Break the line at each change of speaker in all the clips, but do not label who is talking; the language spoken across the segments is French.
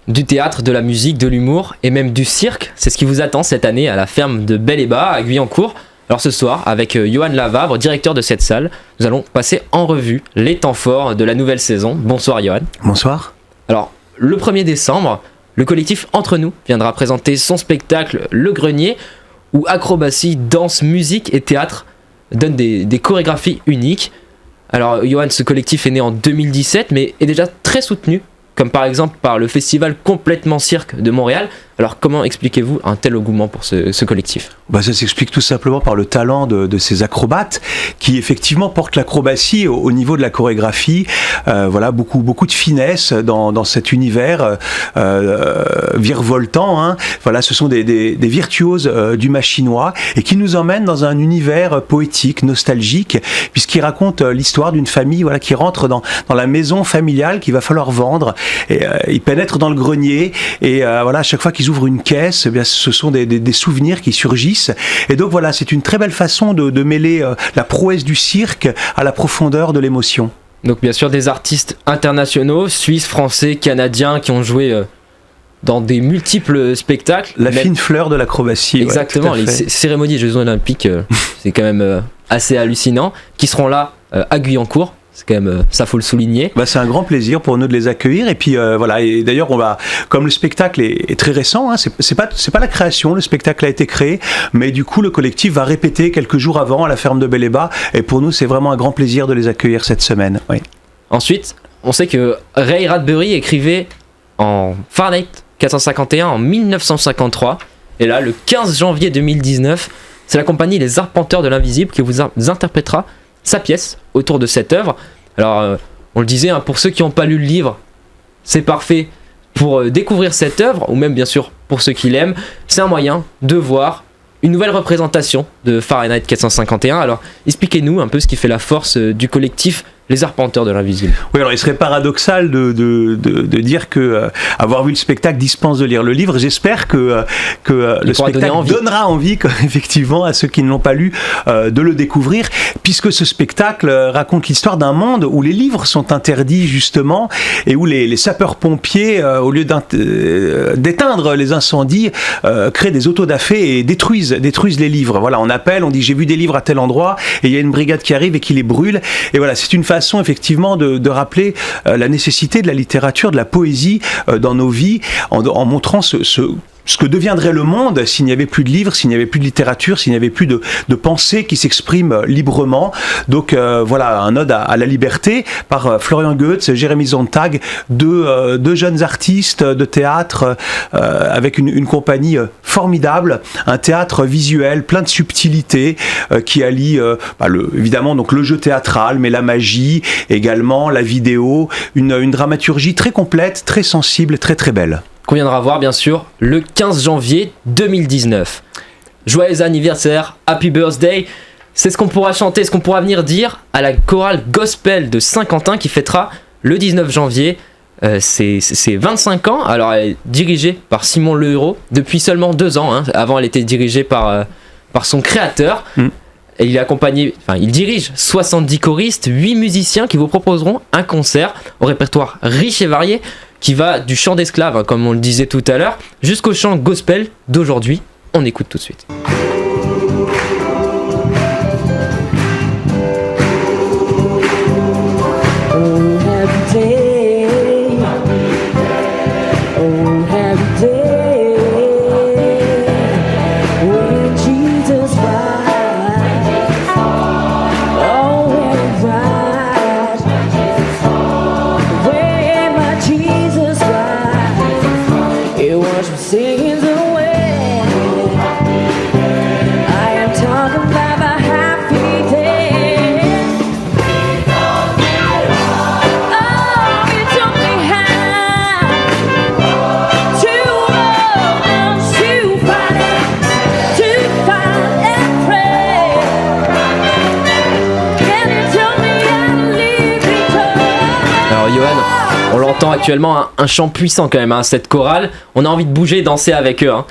du théâtre, de la musique, de l'humour et même du cirque. C'est ce qui vous attend cette année à la ferme de Bel-et-Bas à Guyancourt. Alors ce soir, avec Johan Lavavre, directeur de cette salle, nous allons passer en revue les temps forts de la nouvelle saison. Bonsoir Johan.
Bonsoir.
Alors, le 1er décembre, le collectif Entre Nous viendra présenter son spectacle Le Grenier, où acrobatie, danse, musique et théâtre donnent des chorégraphies uniques. Alors Johan, ce collectif est né en 2017, mais est déjà très soutenu, comme par exemple par le festival Complètement Cirque de Montréal. Alors comment expliquez-vous un tel engouement pour ce collectif ?
Ça s'explique tout simplement par le talent de ces acrobates qui effectivement portent l'acrobatie au niveau de la chorégraphie. Voilà, beaucoup de finesse dans cet univers virevoltant. Hein. Voilà, ce sont des virtuoses du machinois et qui nous emmènent dans un univers poétique, nostalgique, puisqu'ils racontent l'histoire d'une famille, voilà, qui rentre dans la maison familiale qu'il va falloir vendre. Et ils pénètrent dans le grenier et voilà, à chaque fois qu'ils ouvrent une caisse, eh bien, ce sont des souvenirs qui surgissent. Et donc voilà, c'est une très belle façon de mêler la prouesse du cirque à la profondeur de l'émotion.
Donc bien sûr des artistes internationaux, suisses, français, canadiens qui ont joué dans des multiples spectacles.
La fine fleur de l'acrobatie.
Exactement, ouais, les cérémonies des Jeux Olympiques, c'est quand même assez hallucinant, qui seront là à Guyancourt. C'est quand même, ça faut le souligner.
C'est un grand plaisir pour nous de les accueillir et puis voilà. Et d'ailleurs comme le spectacle est très récent, hein, c'est pas la création, le spectacle a été créé, mais du coup le collectif va répéter quelques jours avant à la ferme de Bel-et-Bas et pour nous c'est vraiment un grand plaisir de les accueillir cette semaine. Oui.
Ensuite, on sait que Ray Bradbury écrivait en Fahrenheit 451 en 1953 et là le 15 janvier 2019, c'est la compagnie Les Arpenteurs de l'Invisible qui vous interprétera sa pièce autour de cette œuvre. Alors on le disait, hein, pour ceux qui n'ont pas lu le livre, c'est parfait pour découvrir cette œuvre, ou même bien sûr pour ceux qui l'aiment, c'est un moyen de voir une nouvelle représentation de Fahrenheit 451. Alors expliquez-nous un peu ce qui fait la force du collectif Les Arpenteurs de l'Invisible.
Oui, alors il serait paradoxal de dire que avoir vu le spectacle dispense de lire le livre. J'espère que le spectacle donnera envie effectivement à ceux qui ne l'ont pas lu de le découvrir, puisque ce spectacle raconte l'histoire d'un monde où les livres sont interdits justement et où les sapeurs-pompiers, au lieu d'éteindre les incendies, créent des autodafés et détruisent les livres. Voilà, on appelle, on dit j'ai vu des livres à tel endroit et il y a une brigade qui arrive et qui les brûle. Et voilà, c'est une façon effectivement de rappeler la nécessité de la littérature, de la poésie dans nos vies, en montrant ce que deviendrait le monde s'il n'y avait plus de livres, s'il n'y avait plus de littérature, s'il n'y avait plus de pensée qui s'exprime librement. Donc voilà, un ode à la liberté par Florian Goetz, Jérémy Sontag, deux jeunes artistes de théâtre avec une compagnie formidable, un théâtre visuel plein de subtilités qui allie évidemment donc le jeu théâtral, mais la magie également, la vidéo, une dramaturgie très complète, très sensible, très très belle.
Qu'on viendra voir bien sûr le 15 janvier 2019. Joyeux anniversaire, happy birthday, c'est ce qu'on pourra chanter, ce qu'on pourra venir dire à la chorale gospel de Saint-Quentin qui fêtera le 19 janvier. C'est 25 ans, alors elle est dirigée par Simon Lehérault depuis seulement 2 ans, hein. Avant elle était dirigée par son créateur. Et il dirige 70 choristes, 8 musiciens qui vous proposeront un concert au répertoire riche et varié qui va du chant d'esclave, hein, comme on le disait tout à l'heure, jusqu'au chant gospel d'aujourd'hui. On écoute tout de suite.
Singing the way
entend actuellement un chant puissant quand même, hein, cette chorale. On a envie de bouger, danser avec eux. Hein.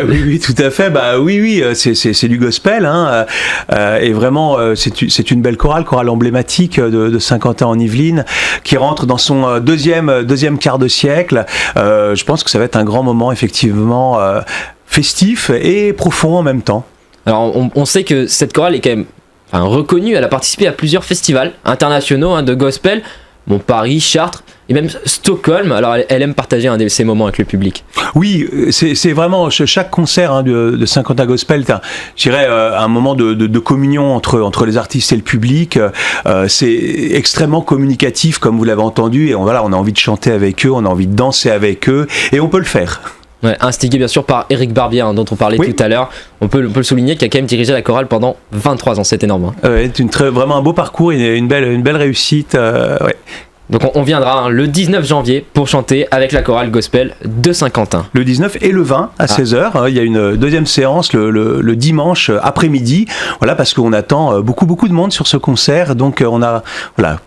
Oui, tout à fait. Oui, c'est du gospel. Hein. Et vraiment, c'est une belle chorale emblématique de Saint-Quentin en Yvelines, qui rentre dans son deuxième quart de siècle. Je pense que ça va être un grand moment, effectivement, festif et profond en même temps.
Alors, on sait que cette chorale est quand même reconnue. Elle a participé à plusieurs festivals internationaux de gospel. Paris, Chartres et même Stockholm. Alors elle aime partager ces moments avec le public.
Oui, c'est vraiment chaque concert de Saint-Quentin Gospel, je dirais un moment de communion entre les artistes et le public. C'est extrêmement communicatif, comme vous l'avez entendu, et on a envie de chanter avec eux, on a envie de danser avec eux, et on peut le faire.
Ouais, instigé bien sûr par Éric Barbier, dont on parlait tout à l'heure. On peut le souligner, qui a quand même dirigé la chorale pendant 23 ans, c'est énorme.
C'est vraiment un beau parcours et une belle réussite. Ouais.
Donc on viendra le 19 janvier pour chanter avec la chorale gospel de Saint-Quentin.
Le 19 et le 20 à 16h. Il y a une deuxième séance le dimanche après-midi. Voilà, parce qu'on attend beaucoup de monde sur ce concert. Donc on a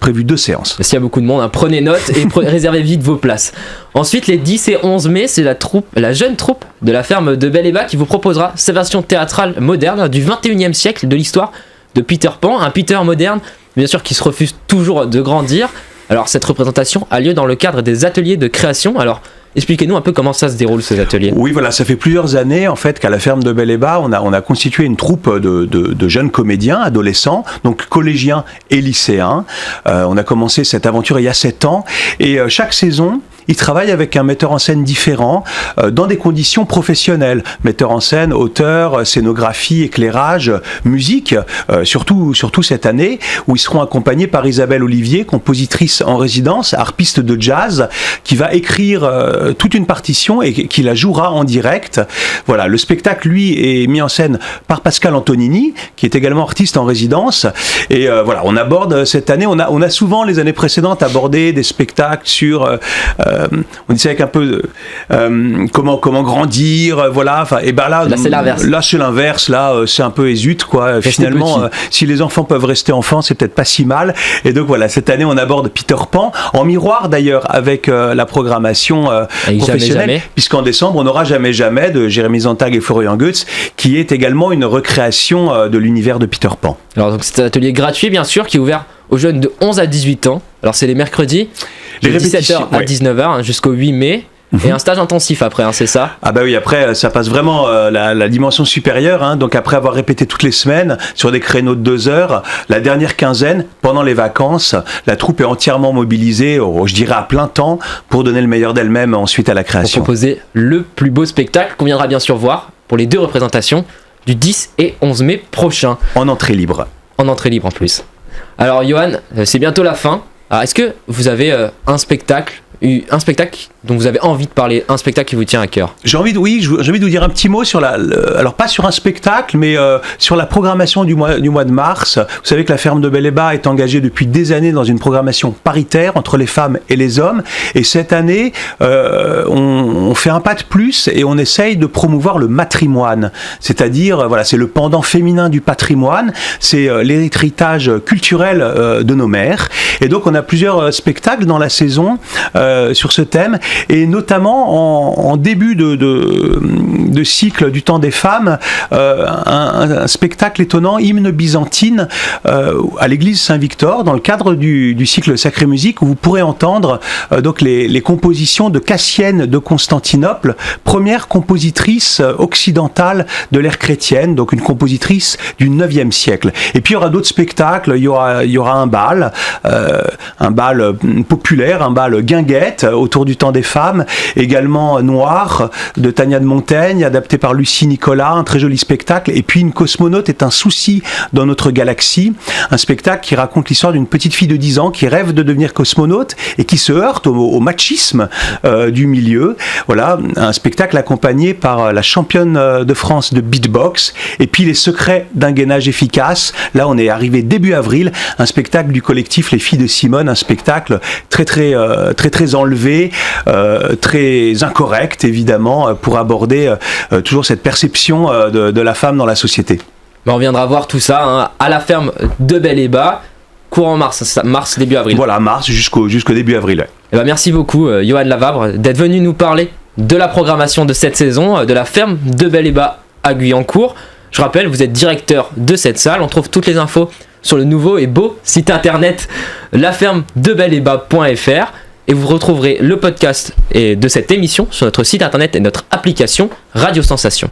prévu 2 séances.
Et s'il y a beaucoup de monde, prenez note et réservez vite vos places. Ensuite, les 10 et 11 mai, c'est la jeune troupe de la ferme de Bel-et-Bas qui vous proposera sa version théâtrale moderne du 21e siècle de l'histoire de Peter Pan. Un Peter moderne, bien sûr, qui se refuse toujours de grandir. Alors cette représentation a lieu dans le cadre des ateliers de création. Alors expliquez-nous un peu comment ça se déroule, ces ateliers.
Oui, voilà, ça fait plusieurs années en fait qu'à la ferme de Bel-et-Bas, on a constitué une troupe de jeunes comédiens, adolescents, donc collégiens et lycéens. On a commencé cette aventure il y a 7 ans et chaque saison, ils travaillent avec un metteur en scène différent dans des conditions professionnelles. Metteur en scène, auteur, scénographie, éclairage, musique, surtout cette année, où ils seront accompagnés par Isabelle Olivier, compositrice en résidence, harpiste de jazz, qui va écrire toute une partition et qui la jouera en direct. Voilà, le spectacle, lui, est mis en scène par Pascal Antonini, qui est également artiste en résidence. Et on aborde cette année, on a souvent, les années précédentes, abordé des spectacles sur... on disait avec un peu comment grandir, voilà. Et là
c'est l'inverse.
Là c'est l'inverse. Là c'est un peu hésute quoi. Finalement, si les enfants peuvent rester enfants, c'est peut-être pas si mal. Et donc voilà, cette année on aborde Peter Pan en miroir d'ailleurs avec la programmation professionnelle, puisqu'en décembre on n'aura jamais de Jérémy Zantag et Florian Goetz, qui est également une recréation de l'univers de Peter Pan.
Alors donc c'est un atelier gratuit bien sûr qui est ouvert aux jeunes de 11 à 18 ans. Alors c'est les mercredis, de 17h à 19h jusqu'au 8 mai. Et un stage intensif après, c'est ça ?
Ah bah oui, après ça passe vraiment la dimension supérieure. Donc après avoir répété toutes les semaines sur des créneaux de 2 heures, la dernière quinzaine, pendant les vacances, la troupe est entièrement mobilisée, je dirais à plein temps, pour donner le meilleur d'elle-même ensuite à la création.
Pour proposer le plus beau spectacle qu'on viendra bien sûr voir pour les 2 représentations du 10 et 11 mai prochain.
En entrée libre.
En entrée libre en plus. Alors Johan, c'est bientôt la fin. Alors est-ce que vous avez un spectacle dont vous avez envie de parler, un spectacle qui vous tient à cœur?
J'ai envie de vous dire un petit mot sur alors pas sur un spectacle, mais sur la programmation du mois de mars. Vous savez que la ferme de Bel-et-Bas est engagée depuis des années dans une programmation paritaire entre les femmes et les hommes. Et cette année, on fait un pas de plus et on essaye de promouvoir le matrimoine. C'est-à-dire, c'est le pendant féminin du patrimoine, c'est l'héritage culturel de nos mères. Et donc on a plusieurs spectacles dans la saison sur ce thème, et notamment en début de cycle du temps des femmes, un spectacle étonnant, hymne byzantine à l'église Saint-Victor, dans le cadre du cycle Sacrée Musique, où vous pourrez entendre donc les compositions de Cassienne de Constantinople, première compositrice occidentale de l'ère chrétienne, donc une compositrice du 9e siècle. Et puis il y aura d'autres spectacles, il y aura un bal populaire, un bal guinguette autour du temps des femmes, également Noir de Tania de Montaigne, adapté par Lucie Nicolas, un très joli spectacle, et puis Une cosmonaute est un souci dans notre galaxie, un spectacle qui raconte l'histoire d'une petite fille de 10 ans qui rêve de devenir cosmonaute et qui se heurte au machisme du milieu. Voilà, un spectacle accompagné par la championne de France de beatbox, et puis Les secrets d'un gainage efficace. Là on est arrivé début avril, un spectacle du collectif Les filles de Simone, un spectacle très enlevé, très incorrect évidemment, pour aborder toujours cette perception de la femme dans la société.
On viendra voir tout ça à la ferme de Bel-et-Bas. courant mars, début avril.
Voilà, mars jusqu'au début avril. Ouais.
Et ben merci beaucoup, Johan Lavabre, d'être venu nous parler de la programmation de cette saison, de la ferme de Bel-et-Bas à Guyancourt. Je rappelle, vous êtes directeur de cette salle. On trouve toutes les infos sur le nouveau et beau site internet lafermedebel-et-bas.fr. Et vous retrouverez le podcast de cette émission sur notre site internet et notre application Radio Sensation.